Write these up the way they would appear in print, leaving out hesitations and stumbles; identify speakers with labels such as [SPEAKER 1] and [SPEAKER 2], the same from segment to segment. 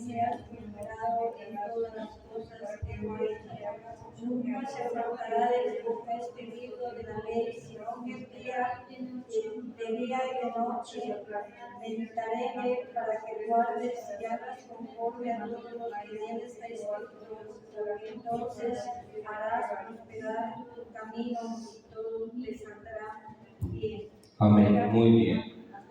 [SPEAKER 1] seas prosperado en todas las cosas que emprendas. Nunca se apartará de tu boca este libro de la ley, sino que de día y de noche meditaré en él, para que guardes y hagas conforme a todo lo que en él está escrito. Entonces harás prosperar tu camino y todo te saldrá bien.
[SPEAKER 2] Amén, muy bien.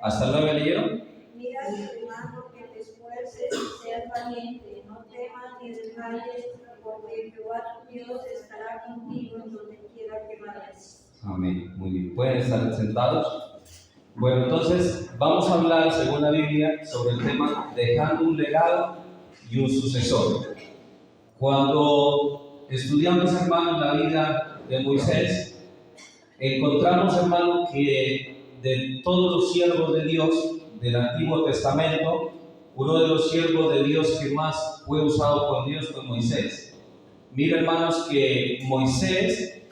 [SPEAKER 2] ¿Hasta el 9 leyeron?
[SPEAKER 1] Mira a tu hermano, que te esfuerces y seas valiente, no temas ni desmayes, porque Jehová tu Dios estará contigo en donde quiera que vayas.
[SPEAKER 2] Amén, muy bien. ¿Pueden estar sentados? Bueno, entonces vamos a hablar, según la Biblia, sobre el tema dejando un legado y un sucesor. Cuando estudiamos, hermanos, la vida de Moisés, encontramos, hermanos, que de todos los siervos de Dios del Antiguo Testamento, uno de los siervos de Dios que más fue usado por Dios fue Moisés. Mira, hermanos, que Moisés,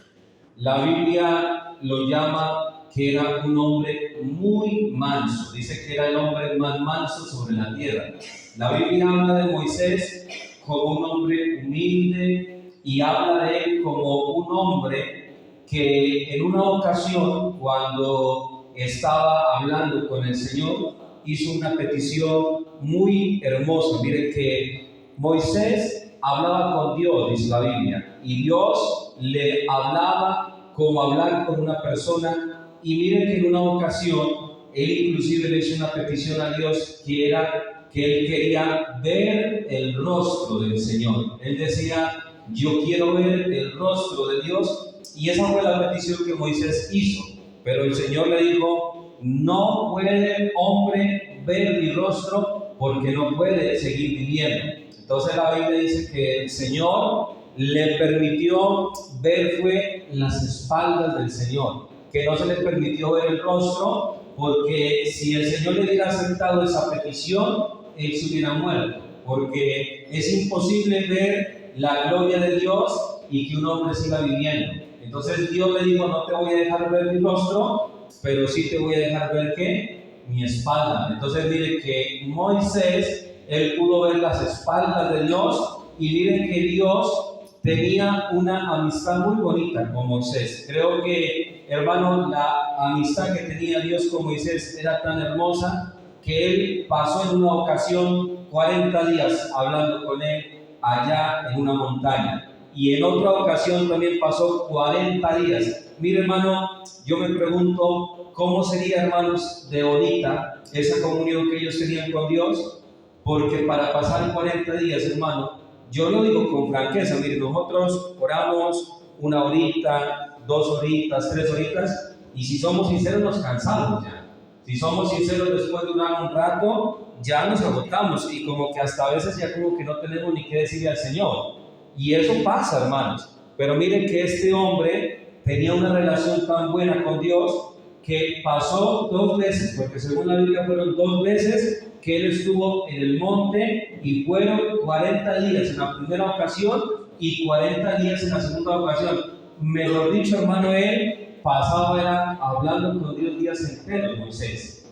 [SPEAKER 2] la Biblia lo llama que era un hombre muy manso. Dice que era el hombre más manso sobre la tierra. La Biblia habla de Moisés como un hombre humilde y habla de él como un hombre que en una ocasión, cuando estaba hablando con el Señor, hizo una petición muy hermosa. Miren que Moisés hablaba con Dios, dice la Biblia, y Dios le hablaba como hablar con una persona. Y miren que en una ocasión él inclusive le hizo una petición a Dios, que era que él quería ver el rostro del Señor. Él decía: yo quiero ver el rostro de Dios. Y esa fue la petición que Moisés hizo. Pero el Señor le dijo: no puede hombre ver mi rostro, porque no puede seguir viviendo. Entonces la Biblia dice que el Señor le permitió ver fue las espaldas del Señor, que no se le permitió ver el rostro, porque si el Señor le hubiera aceptado esa petición, él se hubiera muerto, porque es imposible ver la gloria de Dios y que un hombre siga viviendo. Entonces Dios le dijo: no te voy a dejar ver mi rostro, pero sí te voy a dejar ver ¿qué? Mi espalda. Entonces mire que Moisés, él pudo ver las espaldas de Dios, y miren que Dios tenía una amistad muy bonita con Moisés. Creo que, hermano, la amistad que tenía Dios con Moisés era tan hermosa que él pasó en una ocasión 40 días hablando con él allá en una montaña. Y en otra ocasión también pasó 40 días. Mire, hermano, yo me pregunto cómo sería, hermanos, de bonita esa comunión que ellos tenían con Dios, porque para pasar 40 días, hermano, yo lo digo con franqueza, mire, nosotros oramos 1 horita, 2 horitas, 3 horitas, y si somos sinceros nos cansamos ya. Si somos sinceros, después de orar un rato, ya nos agotamos, y como que hasta a veces ya como que no tenemos ni qué decirle al Señor. Y eso pasa, hermanos. Pero miren que este hombre tenía una relación tan buena con Dios que pasó 2 veces, porque según la Biblia fueron 2 veces que él estuvo en el monte, y fueron 40 días en la primera ocasión y 40 días en la segunda ocasión. Mejor dicho, hermano, él pasaba era hablando con Dios días enteros, Moisés.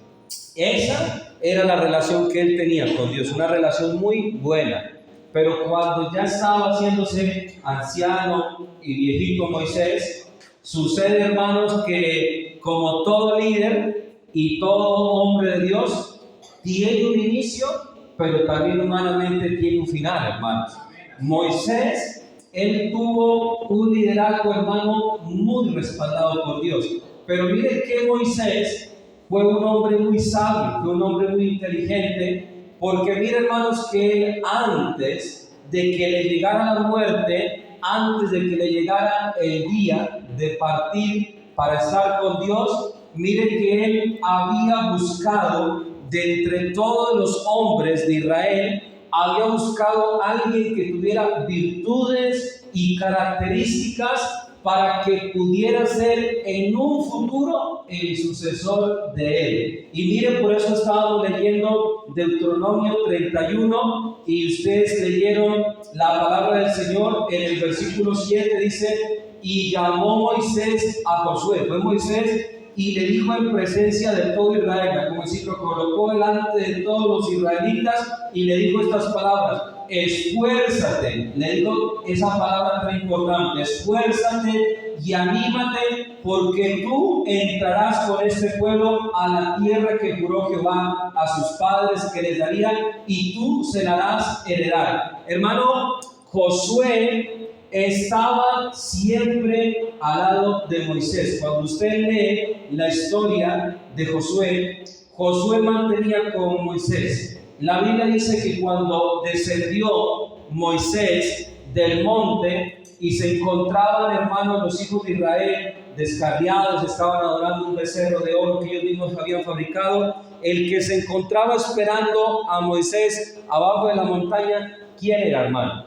[SPEAKER 2] Esa era la relación que él tenía con Dios, una relación muy buena. Pero cuando ya estaba haciéndose anciano y viejito Moisés, sucede, hermanos, que como todo líder y todo hombre de Dios, tiene un inicio, pero también humanamente tiene un final, hermanos. Moisés, él tuvo un liderazgo, hermano, muy respaldado por Dios. Pero mire que Moisés fue un hombre muy sabio, fue un hombre muy inteligente, porque mire, hermanos, que él, antes de que le llegara la muerte, antes de que le llegara el día de partir para estar con Dios, mire que él había buscado de entre todos los hombres de Israel, había buscado a alguien que tuviera virtudes y características para que pudiera ser en un futuro el sucesor de él. Y miren, por eso estábamos leyendo Deuteronomio 31, y ustedes leyeron la palabra del Señor en el versículo 7, dice: y llamó Moisés a Josué. Fue Moisés y le dijo en presencia de todo Israel, como decir, lo colocó delante de todos los israelitas y le dijo estas palabras: esfuérzate, le dijo esa palabra tan importante, esfuérzate y anímate, porque tú entrarás con este pueblo a la tierra que juró Jehová a sus padres que les daría, y tú se la harás heredar. Hermano, Josué estaba siempre al lado de Moisés. Cuando usted lee la historia de Josué, Josué mantenía con Moisés. La Biblia dice que cuando descendió Moisés del monte y se encontraban, hermanos, los hijos de Israel descarriados, estaban adorando un becerro de oro que ellos mismos habían fabricado, el que se encontraba esperando a Moisés abajo de la montaña, ¿quién era, hermano?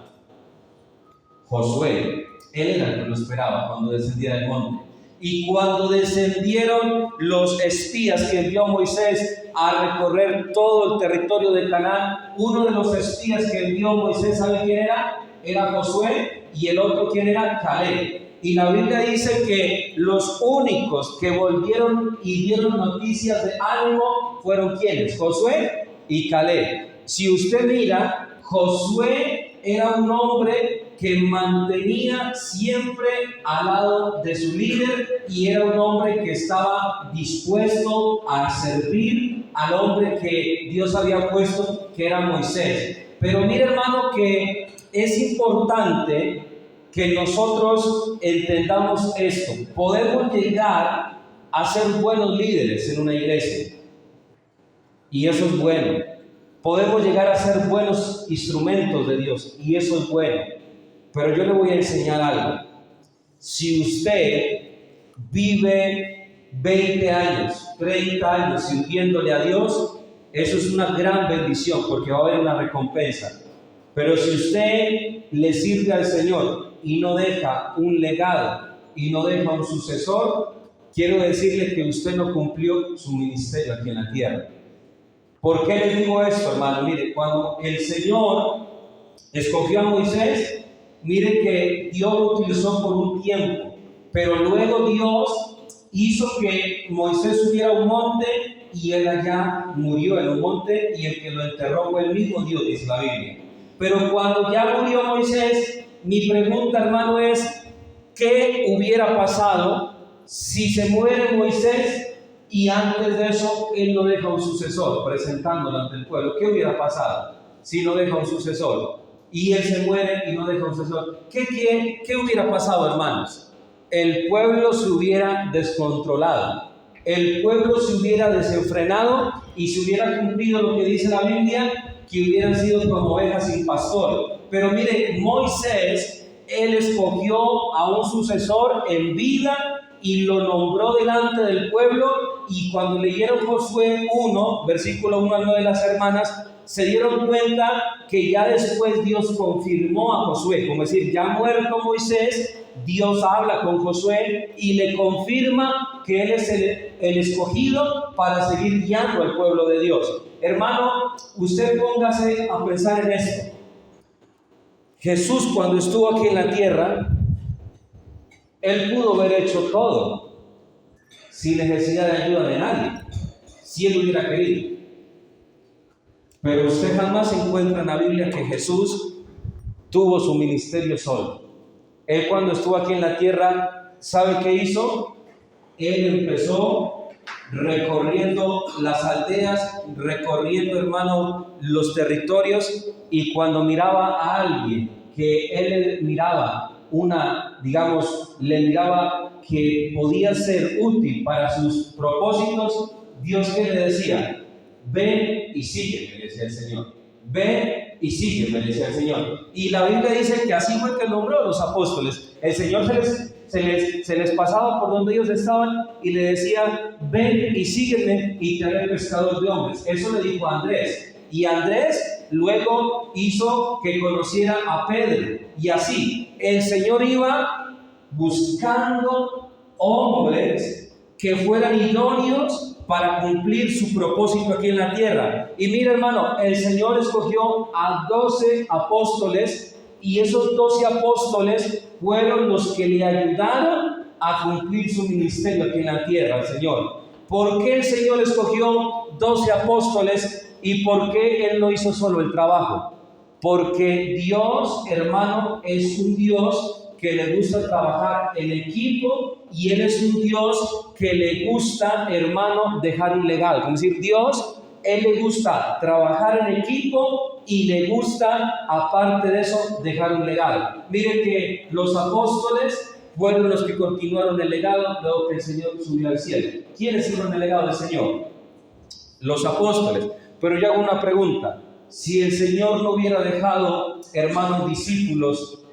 [SPEAKER 2] Josué. Él era el que lo esperaba cuando descendía del monte. Y cuando descendieron los espías que envió Moisés a recorrer todo el territorio de Canaán, uno de los espías que envió Moisés, ¿sabe quién era? Era Josué, y el otro, ¿quién era? Caleb. Y la Biblia dice que los únicos que volvieron y dieron noticias de ánimo fueron ¿quiénes? Josué y Caleb. Si usted mira, Josué era un hombre que mantenía siempre al lado de su líder, y era un hombre que estaba dispuesto a servir al hombre que Dios había puesto, que era Moisés. Pero mire, hermano, que es importante que nosotros entendamos esto. Podemos llegar a ser buenos líderes en una iglesia, y eso es bueno. Podemos llegar a ser buenos instrumentos de Dios, y eso es bueno. Pero yo le voy a enseñar algo. Si usted vive 20 años, 30 años sirviéndole a Dios, eso es una gran bendición, porque va a haber una recompensa. Pero si usted le sirve al Señor y no deja un legado y no deja un sucesor, quiero decirle que usted no cumplió su ministerio aquí en la tierra. ¿Por qué les digo esto, hermano? Mire, cuando el Señor escogió a Moisés, miren que Dios lo utilizó por un tiempo, pero luego Dios hizo que Moisés subiera a un monte y él allá murió en un monte, y el que lo enterró fue el mismo Dios, dice la Biblia. Pero cuando ya murió Moisés, mi pregunta, hermano, es: ¿qué hubiera pasado si se muere Moisés y antes de eso él no deja un sucesor presentándolo ante el pueblo? ¿Qué hubiera pasado si no deja un sucesor? Y él se muere y no deja un sucesor. ¿Qué hubiera pasado, hermanos? El pueblo se hubiera descontrolado, el pueblo se hubiera desenfrenado y se hubiera cumplido lo que dice la Biblia, que hubieran sido como ovejas sin pastor. Pero mire, Moisés, él escogió a un sucesor en vida y lo nombró delante del pueblo, y cuando leyeron Josué 1, versículo 1 al 9 de las hermanas, se dieron cuenta que ya después Dios confirmó a Josué, como decir, ya muerto Moisés, Dios habla con Josué y le confirma que él es el escogido para seguir guiando al pueblo de Dios. Hermano, usted póngase a pensar en esto. Jesús, cuando estuvo aquí en la tierra, él pudo haber hecho todo sin necesidad de ayuda de nadie, si él hubiera querido. Pero usted jamás encuentra en la Biblia que Jesús tuvo su ministerio solo. Él, cuando estuvo aquí en la tierra, ¿sabe qué hizo? Él empezó recorriendo las aldeas, recorriendo, hermano, los territorios, y cuando miraba a alguien que él miraba le miraba que podía ser útil para sus propósitos, Dios, ¿qué le decía? Ven y sígueme, decía el Señor. Ven y sígueme, decía el Señor. Y la Biblia dice que así fue que nombró a los apóstoles. El Señor se les pasaba por donde ellos estaban y le decía: ven y sígueme y te haré pescador de hombres. Eso le dijo a Andrés. Y Andrés luego hizo que conociera a Pedro. Y así el Señor iba buscando hombres que fueran idóneos para cumplir su propósito aquí en la tierra. Y mira, hermano, el Señor escogió a 12 apóstoles, y esos 12 apóstoles fueron los que le ayudaron a cumplir su ministerio aquí en la tierra al Señor. ¿Por qué el Señor escogió 12 apóstoles y por qué Él no hizo solo el trabajo? Porque Dios, hermano, es un Dios que le gusta trabajar en equipo y Él es un Dios que le gusta, hermano, dejar un legado. Como decir, Dios, Él le gusta trabajar en equipo y le gusta, aparte de eso, dejar un legado. Miren que los apóstoles fueron los que continuaron el legado luego que el Señor subió al cielo. ¿Quiénes siguieron el legado del Señor? Los apóstoles. Pero yo hago una pregunta. Si el Señor no hubiera dejado, hermanos, discípulos,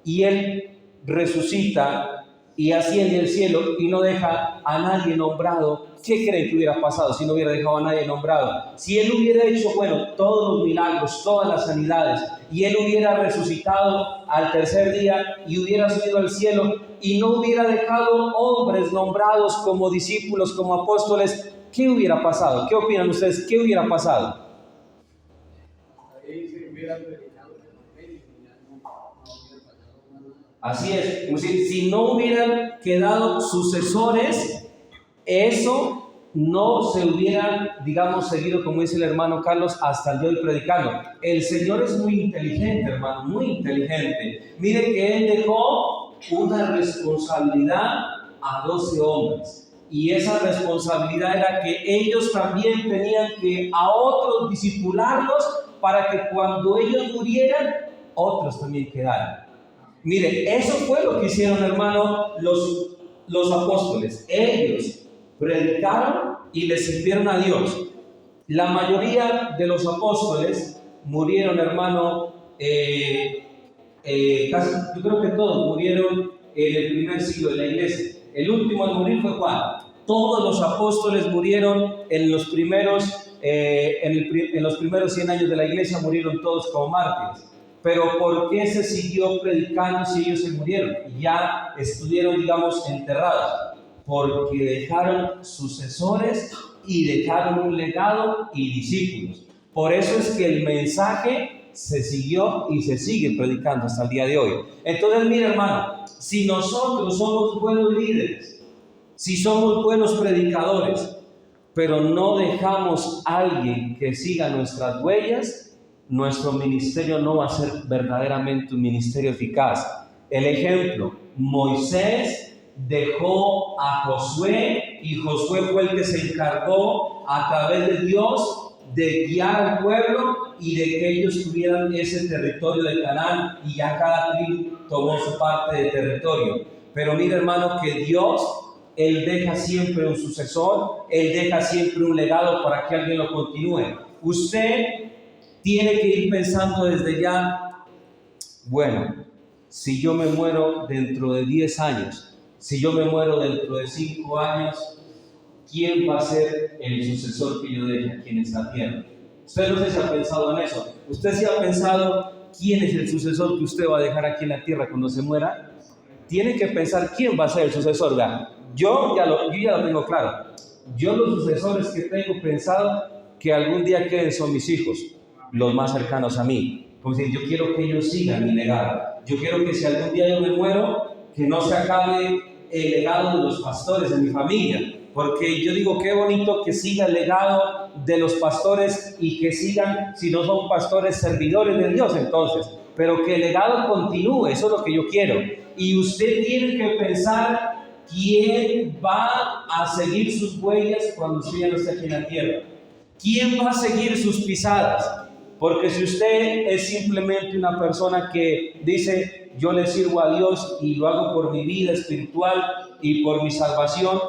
[SPEAKER 2] y Él resucita y asciende al cielo y no deja a nadie nombrado, ¿qué creen que hubiera pasado si no hubiera dejado a nadie nombrado? Si Él hubiera hecho, todos los milagros, todas las sanidades, y Él hubiera resucitado al tercer día y hubiera subido al cielo y no hubiera dejado hombres nombrados como discípulos, como apóstoles, ¿qué hubiera pasado? ¿Qué opinan ustedes? ¿Qué hubiera pasado? Así es, como si no hubieran quedado sucesores, eso no se hubiera, seguido, como dice el hermano Carlos, hasta el día de hoy predicando. El Señor es muy inteligente, hermano, muy inteligente. Mire que Él dejó una responsabilidad a 12 hombres. Y esa responsabilidad era que ellos también tenían que a otros discipularlos para que cuando ellos murieran, otros también quedaran. Mire, eso fue lo que hicieron, hermano, los apóstoles. Ellos predicaron y le sirvieron a Dios. La mayoría de los apóstoles murieron, hermano, casi, yo creo que todos murieron en el primer siglo de la iglesia. El último en morir fue Juan. Todos los apóstoles murieron en los primeros 100 años de la iglesia, murieron todos como mártires. Pero ¿por qué se siguió predicando si ellos se murieron? Ya estuvieron, enterrados. Porque dejaron sucesores y dejaron un legado y discípulos. Por eso es que el mensaje se siguió y se sigue predicando hasta el día de hoy. Entonces, mira, hermano, si nosotros somos buenos líderes, si somos buenos predicadores, pero no dejamos a alguien que siga nuestras huellas, nuestro ministerio no va a ser verdaderamente un ministerio eficaz. El ejemplo, Moisés dejó a Josué y Josué fue el que se encargó a través de Dios de guiar al pueblo y de que ellos tuvieran ese territorio de Canaán, y ya cada tribu tomó su parte de territorio. Pero mira, hermano, que Dios, Él deja siempre un sucesor, Él deja siempre un legado para que alguien lo continúe. Usted tiene que ir pensando desde ya, si yo me muero dentro de 10 años, si yo me muero dentro de 5 años, ¿quién va a ser el sucesor que yo deje aquí en esta tierra? Usted no sé si ha pensado en eso. ¿Usted sí ha pensado quién es el sucesor que usted va a dejar aquí en la tierra cuando se muera? Tiene que pensar quién va a ser el sucesor. Vea, yo ya lo tengo claro. Yo los sucesores que tengo pensado que algún día queden son mis hijos, los más cercanos a mí. Como si yo quiero que ellos sigan mi legado. Yo quiero que si algún día yo me muero, que no se acabe el legado de los pastores de mi familia. Porque yo digo, qué bonito que siga el legado de los pastores y que sigan, si no son pastores, servidores de Dios entonces. Pero que el legado continúe, eso es lo que yo quiero. Y usted tiene que pensar quién va a seguir sus huellas cuando usted ya no esté aquí en la tierra. ¿Quién va a seguir sus pisadas? Porque si usted es simplemente una persona que dice, yo le sirvo a Dios y lo hago por mi vida espiritual y por mi salvación,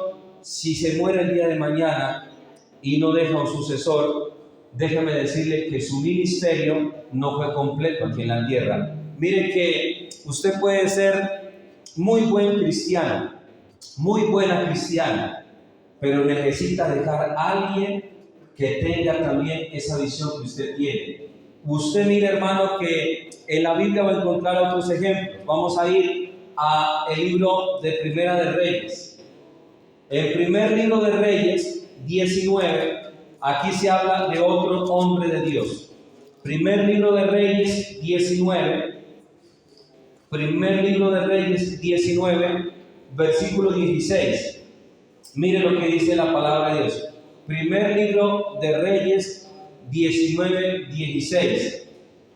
[SPEAKER 2] si se muere el día de mañana y no deja un sucesor, déjame decirle que su ministerio no fue completo aquí en la tierra. Mire que usted puede ser muy buen cristiano, muy buena cristiana, pero necesita dejar a alguien que tenga también esa visión que usted tiene. Usted mire, hermano, que en la Biblia va a encontrar otros ejemplos. Vamos a ir al libro de Primera de Reyes. El primer libro de Reyes, 19, aquí se habla de otro hombre de Dios. Primer libro de Reyes, 19. Primer libro de Reyes, 19. versículo 16. Mire lo que dice la palabra de Dios. Primer libro de Reyes 19, 16.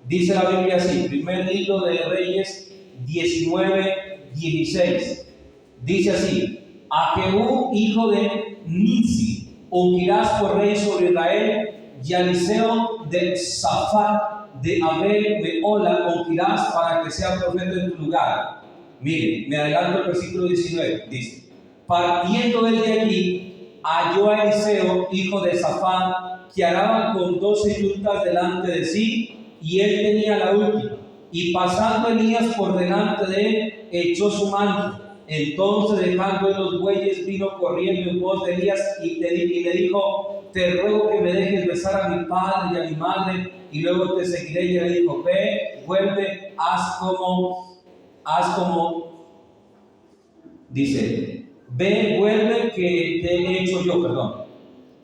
[SPEAKER 2] Dice la Biblia así, primer libro de Reyes 19, 16. Dice así: a Jehú, hijo de Nimsi, ungirás por rey sobre Israel, y a Eliseo de Safat de Abel Mehola ungirás para que sea profeta en tu lugar. Mire, me adelanto el versículo 19, dice: partiendo él de allí, halló a Eliseo, hijo de Safat, que araba con 12 yuntas delante de sí, y él tenía la última. Y pasando Elías por delante de él, echó su manto. Entonces, dejando en los bueyes, vino corriendo en pos de Elías y le dijo: te ruego que me dejes besar a mi padre y a mi madre, y luego te seguiré. Y le dijo: ve, vuelve, haz como, dice, ve, vuelve, que te he hecho yo, perdón.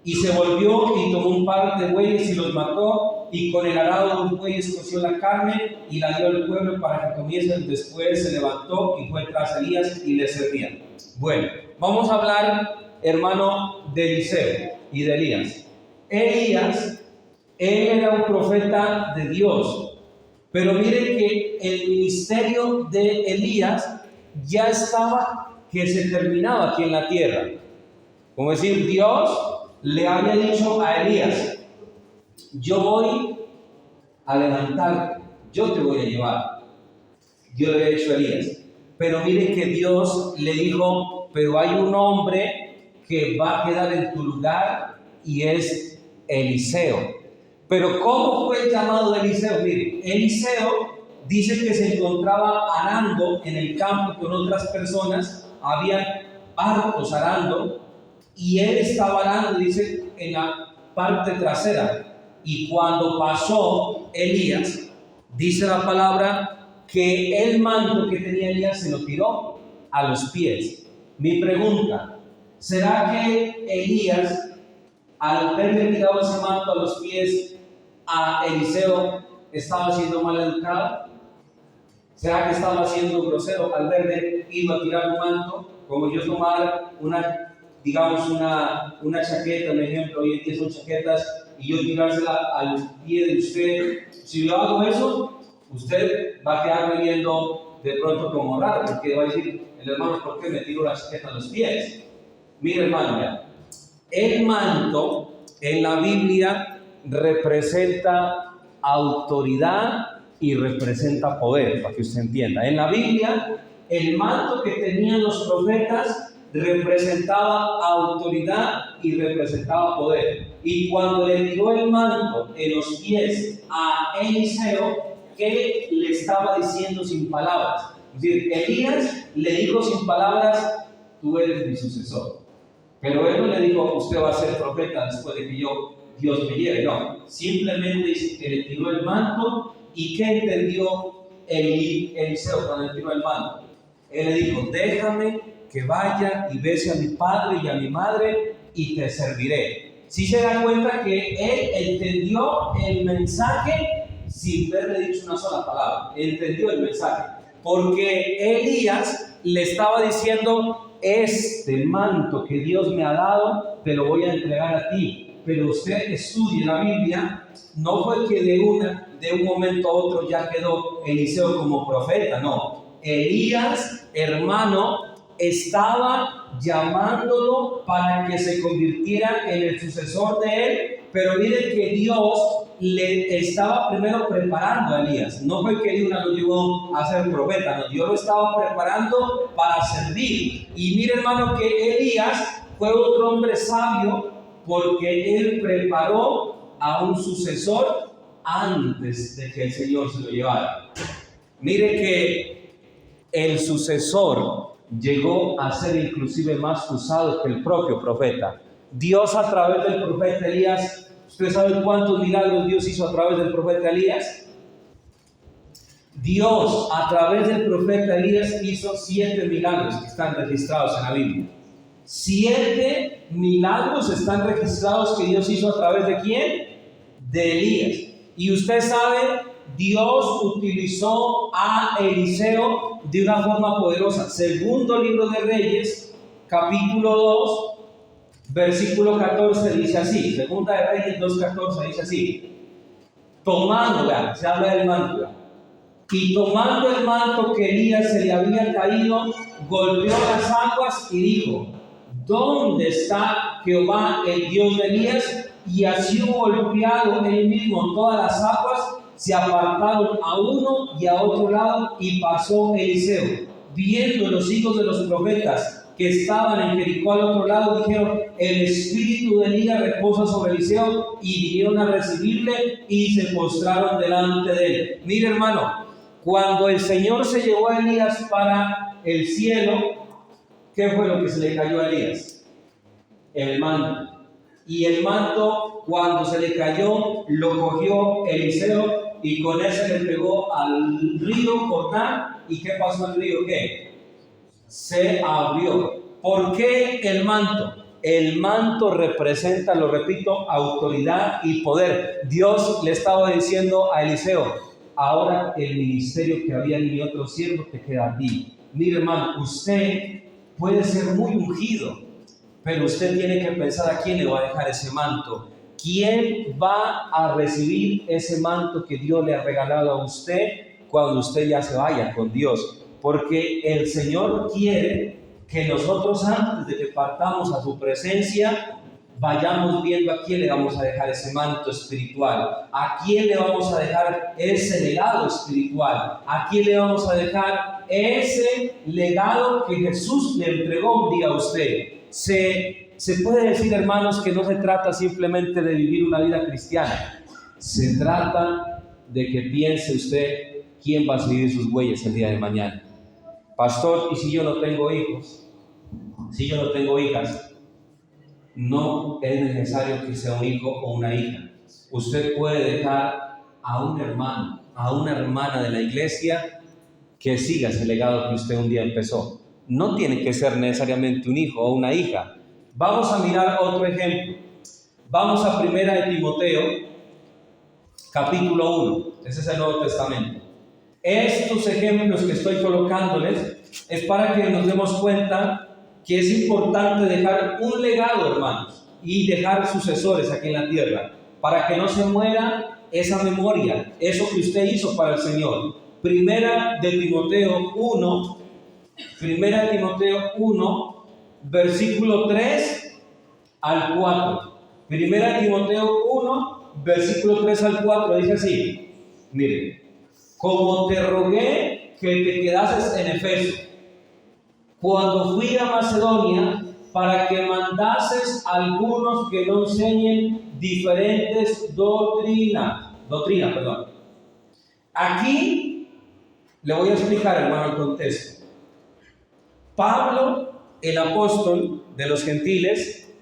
[SPEAKER 2] Y se volvió y tomó un par de bueyes y los mató, y con el arado de los bueyes coció la carne y la dio al pueblo para que comiesen. Después se levantó y fue tras Elías y le servía. Bueno, vamos a hablar, hermano, de Eliseo y de Elías. Elías, él era un profeta de Dios, pero miren que el ministerio de Elías ya estaba, que se terminaba aquí en la tierra. Como decir, Dios le había dicho a Elías: yo voy a levantarte, yo te voy a llevar. Dios le había dicho a Elías. Pero miren que Dios le dijo: pero hay un hombre que va a quedar en tu lugar, y es Eliseo. Pero ¿cómo fue el llamado de Eliseo? Miren, Eliseo dice que se encontraba arando en el campo con otras personas, habían hartos arando, y él estaba arando, dice, en la parte trasera. Y cuando pasó Elías, dice la palabra que el manto que tenía Elías se lo tiró a los pies. Mi pregunta: ¿será que Elías, al haberle tirado ese manto a los pies a Eliseo, estaba siendo mal educado? ¿Será que estaba siendo grosero al verle ido a tirar un manto? Como yo tomar una, digamos, una chaqueta, un ejemplo, hoy en día son chaquetas, y yo tirársela al pie de usted. Si yo hago eso, usted va a quedarme viendo de pronto como raro, porque va a decir el hermano: ¿por qué me tiro la chaqueta a los pies? Mire, hermano, ya, el manto en la Biblia representa autoridad y representa poder, para que usted entienda. En la Biblia, el manto que tenían los profetas representaba autoridad y representaba poder. Y cuando le tiró el manto en los pies a Eliseo, ¿qué le estaba diciendo sin palabras? Es decir, Elías le dijo sin palabras: tú eres mi sucesor. Pero él no le dijo: usted va a ser profeta después de que Dios me lleve. No, simplemente dice que le tiró el manto. ¿Y qué entendió Eliseo cuando le tiró el manto? Él le dijo: déjame que vaya y bese a mi padre y a mi madre, y te serviré. Si se da cuenta que él entendió el mensaje sin haberle dicho una sola palabra, entendió el mensaje, porque Elías le estaba diciendo: este manto que Dios me ha dado te lo voy a entregar a ti. Pero usted estudie la Biblia, no fue que de un momento a otro ya quedó Eliseo como profeta, no. Elías, hermano, estaba llamándolo para que se convirtiera en el sucesor de él, pero miren que Dios le estaba primero preparando a Elías. No fue que Dios lo llevó a ser profeta, no, Dios lo estaba preparando para servir. Y mire, hermano, que Elías fue otro hombre sabio, porque él preparó a un sucesor antes de que el Señor se lo llevara. Mire que el sucesor llegó a ser inclusive más usado que el propio profeta. Dios, a través del profeta Elías, ¿usted sabe cuántos milagros Dios hizo a través del profeta Elías? Dios, a través del profeta Elías, hizo 7 milagros que están registrados en la Biblia. 7 milagros están registrados que Dios hizo a través de ¿quién? De Elías. Y usted sabe Dios utilizó a Eliseo de una forma poderosa. Segundo libro de Reyes, capítulo 2, versículo 14 dice así. Segunda de Reyes 2:14 dice así. Tomando, se habla del manto, y tomando el manto que Elías se le había caído, golpeó las aguas y dijo: ¿dónde está Jehová, el Dios de Elías? Y así golpeado él mismo todas las aguas, se apartaron a uno y a otro lado, y pasó Eliseo. Viendo los hijos de los profetas que estaban en Jericó al otro lado, dijeron: el espíritu de Elías reposa sobre Eliseo, y vinieron a recibirle y se postraron delante de él. Mire, hermano, cuando el Señor se llevó a Elías para el cielo, ¿qué fue lo que se le cayó a Elías? El manto. Y el manto, cuando se le cayó, lo cogió Eliseo y con ese le pegó al río Jordán. ¿Y qué pasó al río? ¿Qué? Se abrió. ¿Por qué el manto? El manto representa, lo repito, autoridad y poder. Dios le estaba diciendo a Eliseo: ahora el ministerio que había en mi otro siervo te queda a ti. Mire, hermano, usted puede ser muy ungido, pero usted tiene que pensar a quién le va a dejar ese manto. ¿Quién va a recibir ese manto que Dios le ha regalado a usted cuando usted ya se vaya con Dios? Porque el Señor quiere que nosotros, antes de que partamos a su presencia, vayamos viendo a quién le vamos a dejar ese manto espiritual, a quién le vamos a dejar ese legado espiritual, a quién le vamos a dejar ese legado que Jesús le entregó un día a usted. Se puede decir, hermanos, que no se trata simplemente de vivir una vida cristiana. Se trata de que piense usted quién va a seguir sus huellas el día de mañana. Pastor, ¿y si yo no tengo hijos? Si yo no tengo hijas, no es necesario que sea un hijo o una hija. Usted puede dejar a un hermano, a una hermana de la iglesia que siga ese legado que usted un día empezó. No tiene que ser necesariamente un hijo o una hija. Vamos a mirar otro ejemplo. Vamos a 1 de Timoteo, capítulo 1. Ese es el Nuevo Testamento. Estos ejemplos que estoy colocándoles es para que nos demos cuenta que es importante dejar un legado, hermanos, y dejar sucesores aquí en la tierra, para que no se muera esa memoria, eso que usted hizo para el Señor. Primera de Timoteo 1, versículo 3 al 4. Primera de Timoteo 1, versículo 3 al 4, dice así. Miren: como te rogué que te quedases en Efeso, cuando fui a Macedonia, para que mandases a algunos que no enseñen diferentes doctrinas. Aquí le voy a explicar, hermano, el contexto. Pablo, el apóstol de los gentiles,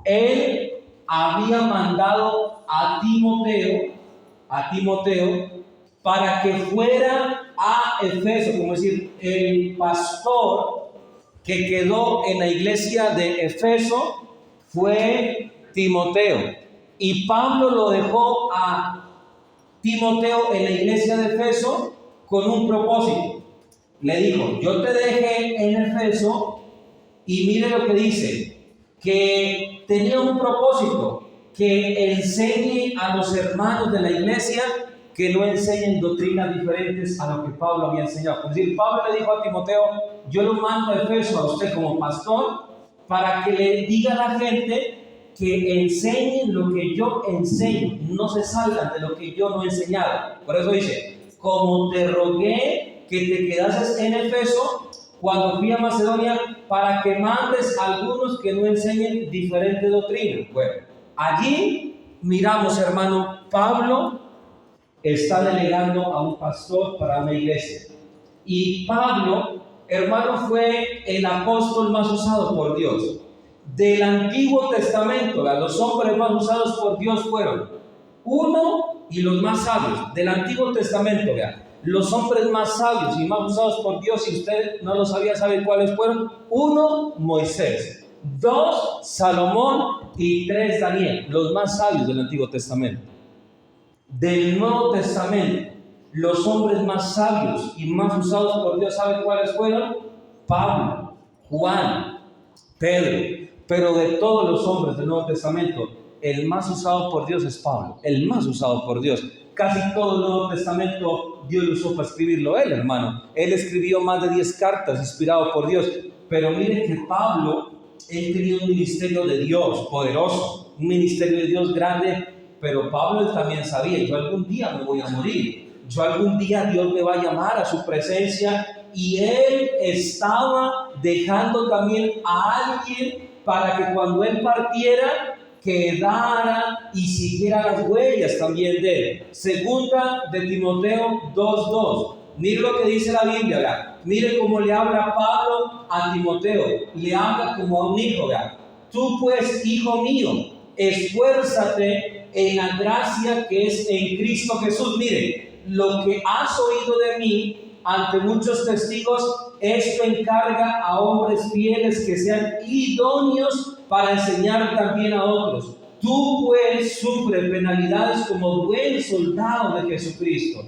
[SPEAKER 2] él había mandado a Timoteo para que fuera a Efeso, como decir, el pastor que quedó en la iglesia de Efeso fue Timoteo. Y Pablo lo dejó a Timoteo en la iglesia de Efeso con un propósito. Le dijo: yo te dejé en Efeso, y mire lo que dice, que tenía un propósito, que enseñe a los hermanos de la iglesia que no enseñen doctrinas diferentes a lo que Pablo había enseñado. Es decir, Pablo le dijo a Timoteo: yo lo mando a Efeso a usted como pastor para que le diga a la gente que enseñen lo que yo enseño, no se salgan de lo que yo no he enseñado. Por eso dice: como te rogué que te quedases en Efeso cuando fui a Macedonia, para que mandes a algunos que no enseñen diferentes doctrinas. Bueno, allí miramos, hermano, Pablo está delegando a un pastor para una iglesia. Y Pablo, hermano, fue el apóstol más usado por Dios. Del Antiguo Testamento, los hombres más usados por Dios fueron uno, y los más sabios del Antiguo Testamento, vean, los hombres más sabios y más usados por Dios, si usted no lo sabía, ¿sabe cuáles fueron? 1, Moisés; 2, Salomón; y 3, Daniel, los más sabios del Antiguo Testamento. Del Nuevo Testamento, los hombres más sabios y más usados por Dios, ¿saben cuáles fueron? Pablo, Juan, Pedro. Pero de todos los hombres del Nuevo Testamento, el más usado por Dios es Pablo, el más usado por Dios. Casi todo el Nuevo Testamento Dios lo usó para escribirlo él, hermano. Él escribió más de 10 cartas inspirado por Dios. Pero miren que Pablo, él tenía un ministerio de Dios poderoso, un ministerio de Dios grande, pero Pablo él también sabía, yo algún día me voy a morir, yo algún día Dios me va a llamar a su presencia, y él estaba dejando también a alguien para que cuando él partiera quedara y siguiera las huellas también de él. Segunda de Timoteo 2:2. Mire lo que dice la Biblia, ¿verdad? Mire cómo le habla Pablo a Timoteo, le habla como a un hijo, ¿verdad? Tú pues, hijo mío, esfuérzate en la gracia que es en Cristo Jesús. Mire, lo que has oído de mí ante muchos testigos, esto encarga a hombres fieles que sean idóneos para enseñar también a otros. Tú pues sufre penalidades como buen soldado de Jesucristo.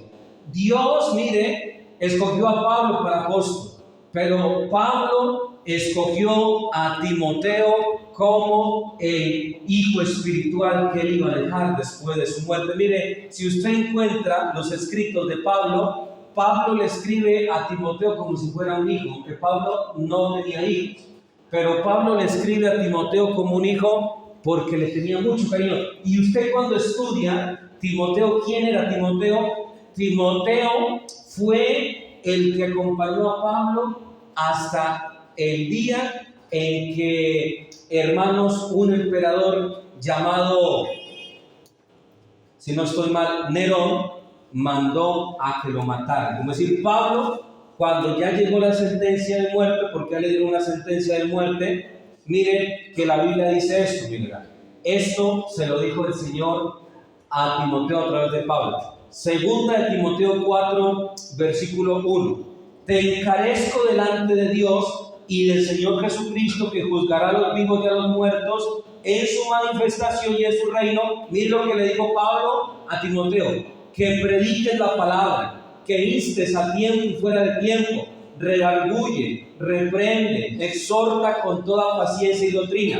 [SPEAKER 2] Dios, mire, escogió a Pablo para apóstol, pero Pablo escogió a Timoteo como el hijo espiritual que él iba a dejar después de su muerte. Mire, si usted encuentra los escritos de Pablo, Pablo le escribe a Timoteo como si fuera un hijo, aunque Pablo no tenía hijos, pero Pablo le escribe a Timoteo como un hijo porque le tenía mucho cariño. Y usted cuando estudia Timoteo, ¿quién era Timoteo? Timoteo fue el que acompañó a Pablo hasta el día en que, hermanos, un emperador llamado, si no estoy mal, Nerón, mandó a que lo mataran. Como decir, Pablo, cuando ya llegó la sentencia de muerte, porque a él le dieron una sentencia de muerte, miren que la Biblia dice esto, mira, esto se lo dijo el Señor a Timoteo a través de Pablo. Segunda de Timoteo 4, versículo 1. Te encarezco delante de Dios y del Señor Jesucristo, que juzgará a los vivos y a los muertos en su manifestación y en su reino. Miren lo que le dijo Pablo a Timoteo: que prediques la palabra, que instes a tiempo y fuera de tiempo, redarguye, reprende, exhorta con toda paciencia y doctrina.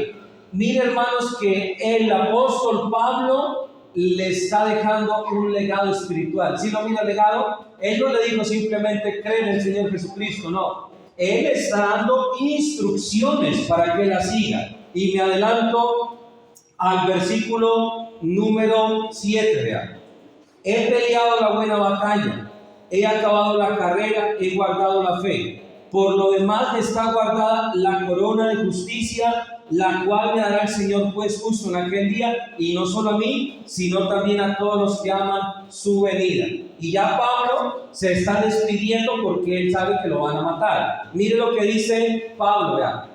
[SPEAKER 2] Miren, hermanos, que el apóstol Pablo le está dejando un legado espiritual. ¿Sí lo mira el legado? Él no le dijo simplemente cree en el Señor Jesucristo, no. Él está dando instrucciones para que la siga. Y me adelanto al versículo número 7, vean. He peleado la buena batalla, he acabado la carrera, he guardado la fe. Por lo demás me está guardada la corona de justicia, la cual me dará el Señor juez justo en aquel día, y no solo a mí, sino también a todos los que aman su venida. Y ya Pablo se está despidiendo porque él sabe que lo van a matar. Mire lo que dice Pablo, ¿verdad?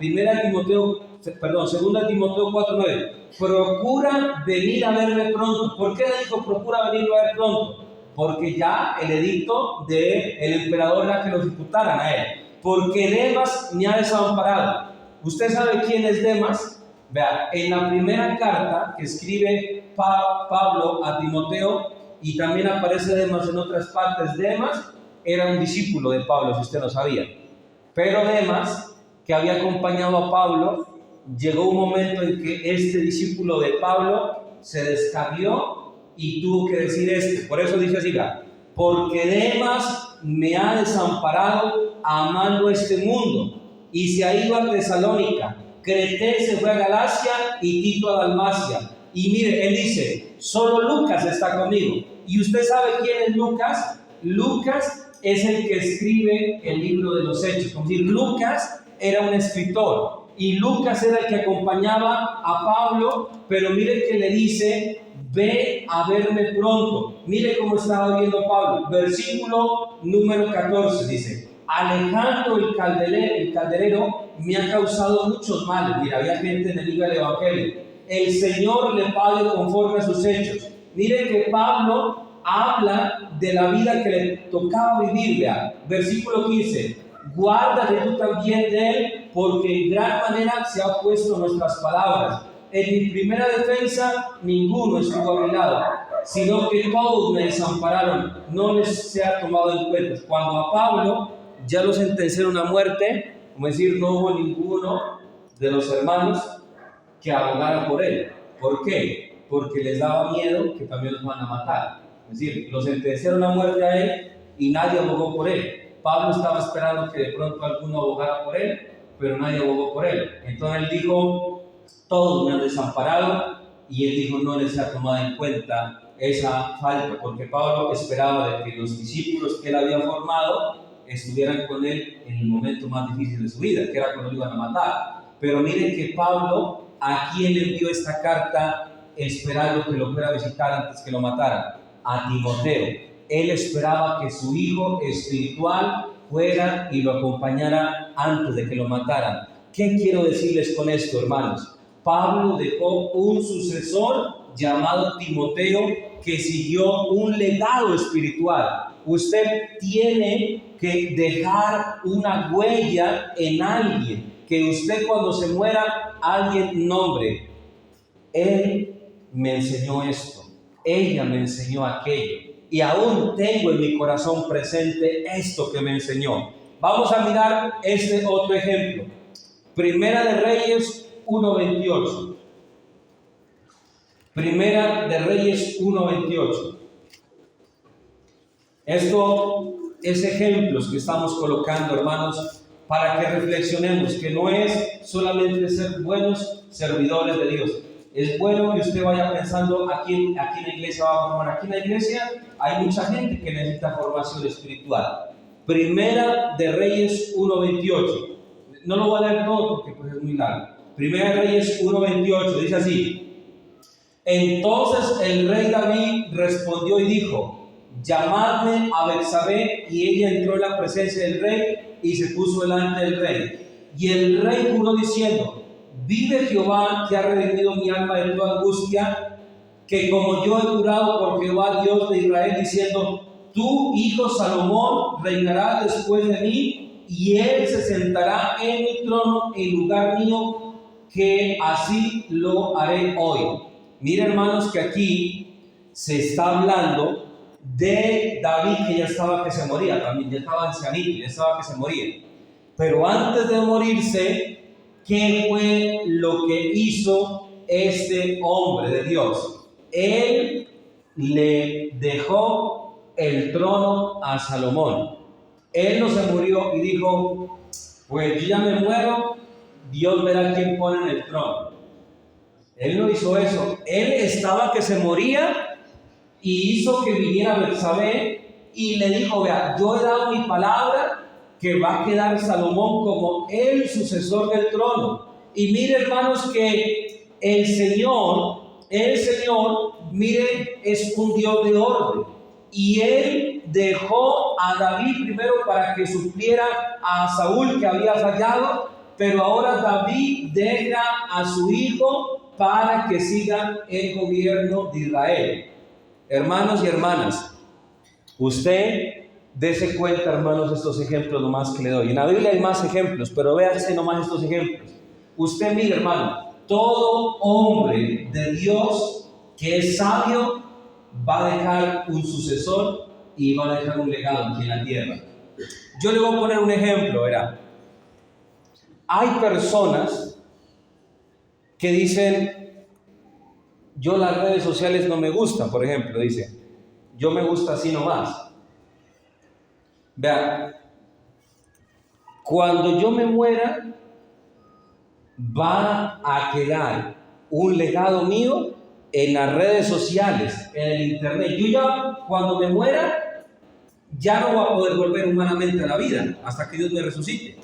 [SPEAKER 2] Segunda Timoteo 4:9. Procura venir a verme pronto. ¿Por qué le dijo procura venir a ver pronto? Porque ya el edicto del emperador era que lo ejecutaran a él. Porque Demas me ha desamparado. ¿Usted sabe quién es Demas? Vea, en la primera carta que escribe Pablo a Timoteo, y también aparece Demas en otras partes, Demas era un discípulo de Pablo, si usted no sabía. Pero Demas, que había acompañado a Pablo, llegó un momento en que este discípulo de Pablo se descarrió y tuvo que decir esto. Por eso dice así, porque Demas me ha desamparado amando este mundo y se ha ido a Tesalónica. Cretense fue a Galacia y Tito a Dalmacia. Y mire, él dice, solo Lucas está conmigo. ¿Y usted sabe quién es Lucas? Lucas es el que escribe el libro de los Hechos. Como decir, Lucas era un escritor y Lucas era el que acompañaba a Pablo, pero mire que le dice, ve a verme pronto. Mire cómo estaba viendo Pablo. Versículo número 14 dice, Alejandro el calderero me ha causado muchos males. Mira, había gente enemiga del evangelio. El Señor le pague conforme a sus hechos. Mire que Pablo habla de la vida que le tocaba vivir. Vea. Versículo 15. Guárdate tú también de él, porque en gran manera se ha opuesto a nuestras palabras. en mi primera defensa ninguno estuvo a mi lado, sino que todos me desampararon, no les se ha tomado en cuenta. Cuando a Pablo ya lo sentenciaron a muerte, como decir, no hubo ninguno de los hermanos que abogara por él. ¿Por qué? Porque les daba miedo que también los van a matar. Es decir, lo sentenciaron a muerte a él y nadie abogó por él. Pablo estaba esperando que de pronto alguno abogara por él, pero nadie abogó por él. Entonces él dijo, todos me han desamparado, y él dijo, no les ha tomado en cuenta esa falta, porque Pablo esperaba de que los discípulos que él había formado estuvieran con él en el momento más difícil de su vida, que era cuando lo iban a matar. Pero miren que Pablo, ¿a quién le envió esta carta esperando que lo fuera a visitar antes que lo mataran? A Timoteo. Él esperaba que su hijo espiritual fuera y lo acompañara antes de que lo mataran. ¿Qué quiero decirles con esto, hermanos? Pablo dejó un sucesor llamado Timoteo que siguió un legado espiritual. Usted tiene que dejar una huella en alguien, que usted cuando se muera, alguien nombre. Él me enseñó esto, ella me enseñó aquello, y aún tengo en mi corazón presente esto que me enseñó. Vamos a mirar este otro ejemplo. Primera de Reyes 1:28. Primera de Reyes 1:28. Esto es ejemplos que estamos colocando, hermanos, para que reflexionemos que no es solamente ser buenos servidores de Dios. Es bueno que usted vaya pensando aquí en la iglesia va a formar. Aquí en la iglesia hay mucha gente que necesita formación espiritual. Primera de Reyes 1:28. No lo voy a leer todo porque pues, es muy largo. Primera de Reyes 1:28 dice así: entonces el rey David respondió y dijo: llamadme a Betsabé. Y ella entró en la presencia del rey y se puso delante del rey. Y el rey juró diciendo: vive Jehová, que ha redimido mi alma de toda angustia, que como yo he jurado por Jehová Dios de Israel, diciendo: tu hijo Salomón reinará después de mí, y él se sentará en mi trono en lugar mío, que así lo haré hoy. Mira, hermanos, que aquí se está hablando de David, que ya estaba que se moría, también ya estaba ancianito, ya estaba que se moría. Pero antes de morirse, ¿qué fue lo que hizo este hombre de Dios? Él le dejó el trono a Salomón. Él no se murió y dijo: pues yo ya me muero, Dios verá quién pone en el trono. Él no hizo eso. Él estaba que se moría y hizo que viniera Betsabé y le dijo: vea, yo he dado mi palabra que va a quedar Salomón como el sucesor del trono. Y mire, hermanos, que el Señor, mire, es un Dios de orden. Y él dejó a David primero para que supliera a Saúl, que había fallado, pero ahora David deja a su hijo para que siga el gobierno de Israel. Hermanos y hermanas, usted dése cuenta, hermanos, estos ejemplos nomás que le doy. En la Biblia hay más ejemplos, pero véanse nomás estos ejemplos. Usted mire, hermano, todo hombre de Dios que es sabio va a dejar un sucesor y va a dejar un legado aquí en la tierra. Yo le voy a poner un ejemplo, verá. Hay personas que dicen: yo las redes sociales no me gustan, por ejemplo, dice, yo me gusta así nomás. Vean, cuando yo me muera, va a quedar un legado mío en las redes sociales, en el internet. Yo ya, cuando me muera, ya no voy a poder volver humanamente a la vida hasta que Dios me resucite.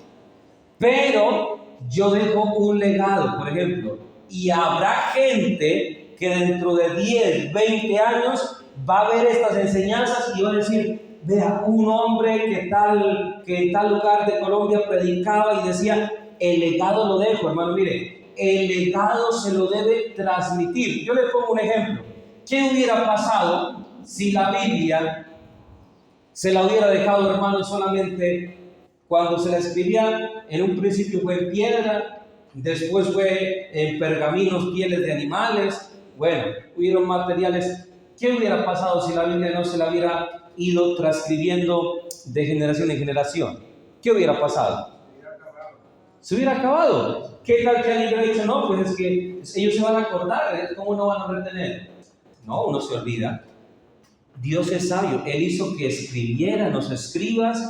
[SPEAKER 2] Pero yo dejo un legado, por ejemplo, y habrá gente que dentro de 10, 20 años va a ver estas enseñanzas y va a decir: vea, un hombre que en tal lugar de Colombia predicaba y decía. El legado lo dejo, hermano. Mire, el legado se lo debe transmitir. Yo le pongo un ejemplo. ¿Qué hubiera pasado si la Biblia se la hubiera dejado, hermano, solamente cuando se la escribía? En un principio fue en piedra, después fue en pergaminos, pieles de animales. Bueno, hubieron materiales. ¿Qué hubiera pasado si la Biblia no se la hubiera ido transcribiendo de generación en generación? ¿Qué hubiera pasado? Se hubiera acabado. ¿Qué tal que alguien hubiera dicho, no, pues es que ellos se van a acordar, ¿cómo no van a retener? No, uno se olvida. Dios es sabio, Él hizo que escribieran los escribas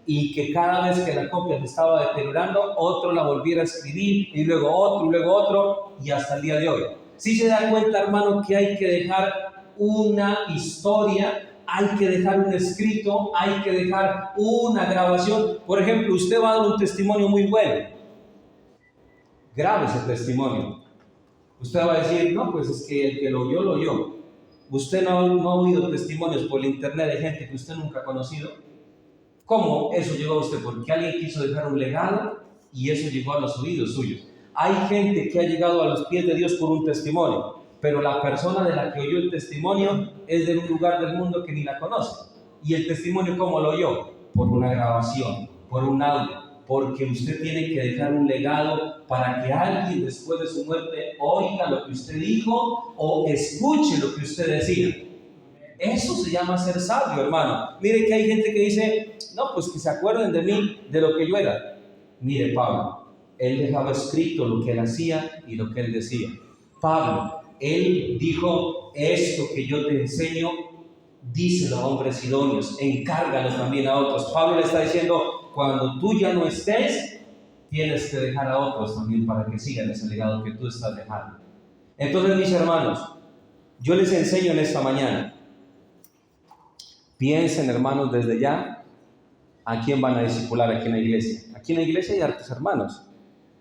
[SPEAKER 2] y que cada vez que la copia se estaba deteriorando, otro la volviera a escribir y luego otro y hasta el día de hoy. Si se da cuenta, hermano, que hay que dejar una historia, hay que dejar un escrito, hay que dejar una grabación. Por ejemplo, usted va a dar un testimonio muy bueno. Grabe ese testimonio. Usted va a decir, no, pues es que el que lo oyó, lo oyó. Usted no ha oído testimonios por el internet de gente que usted nunca ha conocido. ¿Cómo eso llegó a usted? Porque alguien quiso dejar un legado y eso llegó a los oídos suyos. Hay gente que ha llegado a los pies de Dios por un testimonio, pero la persona de la que oyó el testimonio es de un lugar del mundo que ni la conoce. ¿Y el testimonio cómo lo oyó? Por una grabación, por un audio. Porque usted tiene que dejar un legado para que alguien después de su muerte oiga lo que usted dijo o escuche lo que usted decía. Eso se llama ser sabio, hermano. Mire que hay gente que dice, no, pues que se acuerden de mí, de lo que yo era. Mire, Pablo, él dejaba escrito lo que él hacía y lo que él decía. Pablo, él dijo, esto que yo te enseño, díselo a hombres idóneos, encárgalo también a otros. Pablo le está diciendo, cuando tú ya no estés, tienes que dejar a otros también para que sigan ese legado que tú estás dejando. Entonces, mis hermanos, yo les enseño en esta mañana. Piensen, hermanos, desde ya, a quién van a discipular aquí en la iglesia. Aquí en la iglesia hay hartos hermanos,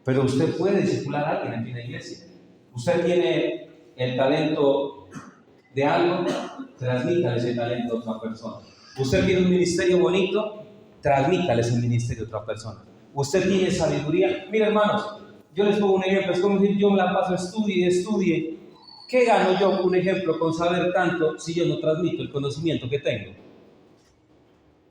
[SPEAKER 2] pero usted puede discipular a alguien aquí en la iglesia. Usted tiene el talento de algo, transmítale ese talento a otra persona. Usted tiene un ministerio bonito, transmítale ese ministerio a otra persona. Usted tiene sabiduría. Mira, hermanos, yo les pongo un ejemplo. Es como decir, yo me la paso estudie. ¿Qué gano yo, un ejemplo, con saber tanto si yo no transmito el conocimiento que tengo?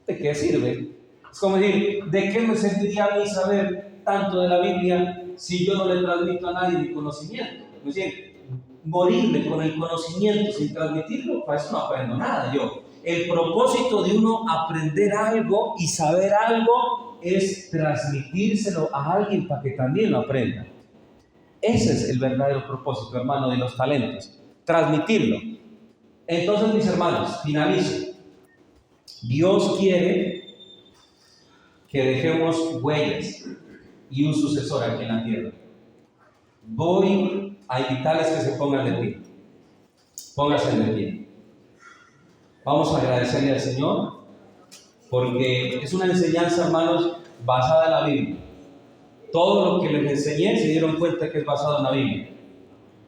[SPEAKER 2] ¿De qué sirve? Es como decir, ¿de qué me serviría a mí saber tanto de la Biblia si yo no le transmito a nadie mi conocimiento? Es decir, morirme con el conocimiento sin transmitirlo, para eso no aprendo nada yo. El propósito de uno aprender algo y saber algo es transmitírselo a alguien para que también lo aprenda. Ese es el verdadero propósito, hermano, de los talentos, transmitirlo. Entonces, mis hermanos, finalizo. Dios quiere que dejemos huellas y un sucesor aquí en la tierra. Voy a invitarles que se pongan de pie. Pónganse de pie. Vamos a agradecerle al Señor porque es una enseñanza, hermanos, basada en la Biblia. Todo lo que les enseñé se dieron cuenta que es basado en la Biblia.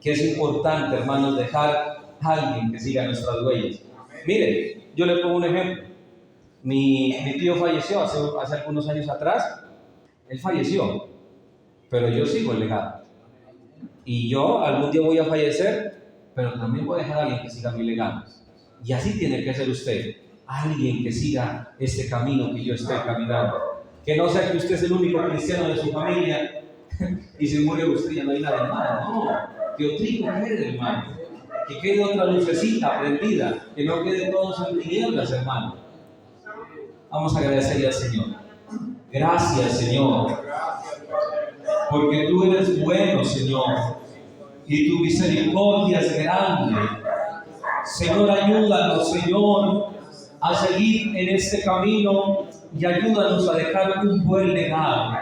[SPEAKER 2] Que es importante, hermanos, dejar a alguien que siga nuestras huellas. Miren, yo le pongo un ejemplo. Mi tío falleció hace algunos años atrás. Él falleció, pero yo sigo el legado. Y yo algún día voy a fallecer, pero también voy a dejar a alguien que siga mi legado. Y así tiene que ser usted, alguien que siga este camino que yo estoy caminando. Que no sea que usted es el único cristiano de su familia y si muere usted ya no hay nada más. No, que otro quede, hermano. Que quede otra lucecita prendida, que no quede todos en tinieblas, hermano. Vamos a agradecerle al Señor. Gracias, Señor, porque tú eres bueno, Señor, y tu misericordia es grande. Señor, ayúdanos, Señor, a seguir en este camino y ayúdanos a dejar un buen legado.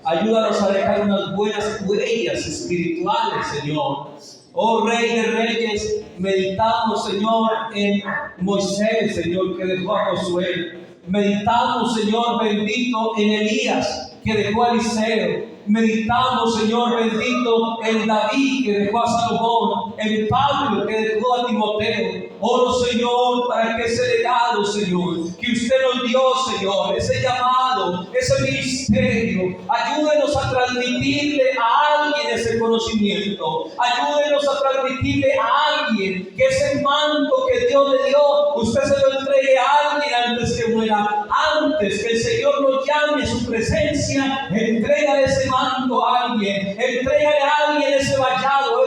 [SPEAKER 2] Ayúdanos a dejar unas buenas huellas espirituales, Señor. Oh Rey de Reyes, meditamos, Señor, en Moisés, Señor, que dejó a Josué. Meditamos, Señor bendito, en Elías, que dejó a Eliseo. Meditamos, Señor bendito, en David, que dejó a Salomón, en Pablo, que dejó a Timoteo. Oro, Señor, para que ese legado, Señor, que usted nos dio, Señor, ese llamado, ese ministerio, ayúdenos a transmitirle a alguien ese conocimiento. Ayúdenos a transmitirle a alguien que ese manto que Dios le dio, usted se lo entregue a alguien antes que muera, antes antes que el Señor lo llame a su presencia, entrégale ese manto a alguien, entrégale a alguien ese vallado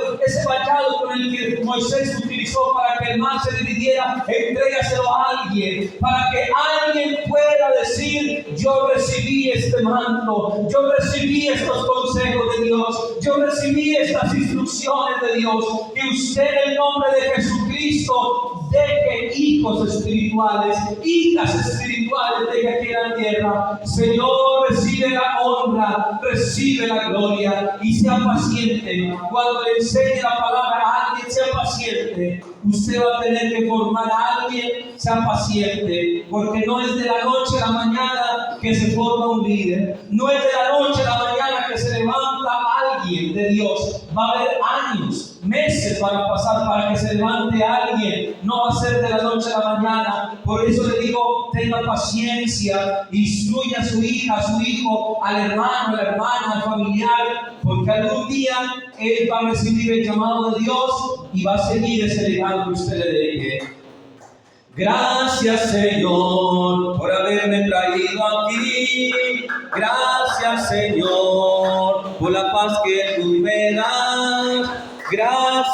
[SPEAKER 2] con el que Moisés utilizó para que el mar se dividiera, entrégaselo a alguien, para que alguien pueda decir: yo recibí este manto, yo recibí estos consejos de Dios, yo recibí estas instrucciones de Dios. Que usted, en el nombre de Jesucristo, deje hijos espirituales, hijas espirituales de aquí en la tierra. Señor, recibe la honra, recibe la gloria y sea paciente. Cuando le enseñe la palabra a alguien, sea paciente. Usted va a tener que formar a alguien, sea paciente, porque no es de la noche a la mañana que se forma un líder, no es de la noche a la mañana que se levanta alguien de Dios. Va a haber años, meses van a pasar para que se levante alguien, no va a ser de la noche a la mañana. Por eso le digo, tenga paciencia, instruya a su hija, a su hijo, al hermano, a la hermana, al familiar, porque algún día él va a recibir el llamado de Dios y va a seguir ese legado que usted le deje. Gracias, Señor, por haberme traído aquí. Gracias, Señor, por la paz que tú me das. Gracias.